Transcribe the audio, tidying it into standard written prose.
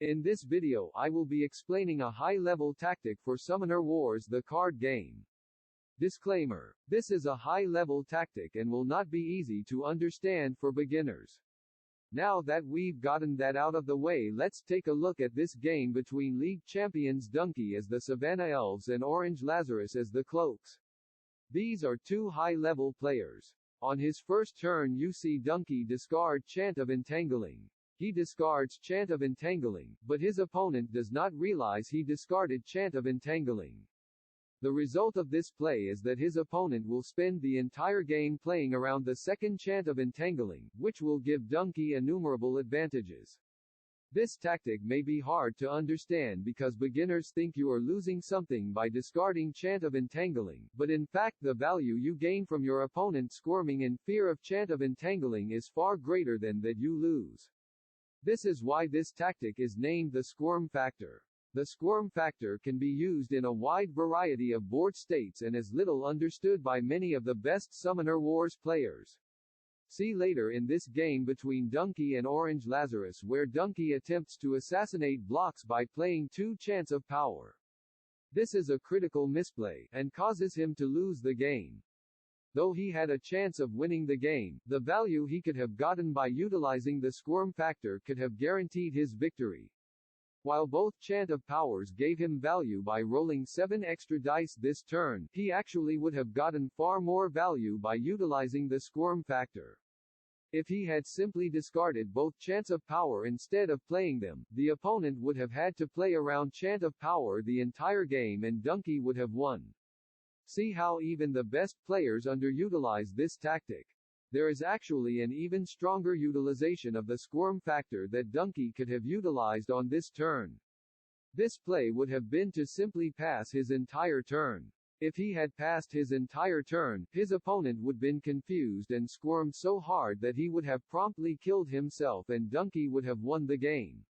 In this video I will be explaining a high-level tactic for Summoner Wars, the card game. Disclaimer: this is a high-level tactic and will not be easy to understand for beginners. Now that we've gotten that out of the way, let's take a look at this game between League Champions Donkey as the Savannah Elves and Orange Lazarus as the Cloaks. These are two high-level players. On his first turn you see Donkey discard Chant of Entangling. He discards Chant of Entangling, but his opponent does not realize he discarded Chant of Entangling. The result of this play is that his opponent will spend the entire game playing around the second Chant of Entangling, which will give Donkey innumerable advantages. This tactic may be hard to understand because beginners think you are losing something by discarding Chant of Entangling, but in fact the value you gain from your opponent squirming in fear of Chant of Entangling is far greater than that you lose. This is why this tactic is named the Squirm factor. The Squirm factor can be used in a wide variety of board states and is little understood by many of the best Summoner Wars players. See later in this game between Donkey and Orange Lazarus where Donkey attempts to assassinate blocks by playing two Chants of Power. This is a critical misplay, and causes him to lose the game. Though he had a chance of winning the game, the value he could have gotten by utilizing the Squirm factor could have guaranteed his victory. While both Chant of Powers gave him value by rolling 7 extra dice this turn, he actually would have gotten far more value by utilizing the Squirm factor. If he had simply discarded both Chants of Power instead of playing them, the opponent would have had to play around Chant of Power the entire game and Donkey would have won. See how even the best players underutilize this tactic. There is actually an even stronger utilization of the Squirm factor that Donkey could have utilized on this turn. This play would have been to simply pass his entire turn. If he had passed his entire turn, his opponent would been confused and squirmed so hard that he would have promptly killed himself and Donkey would have won the game.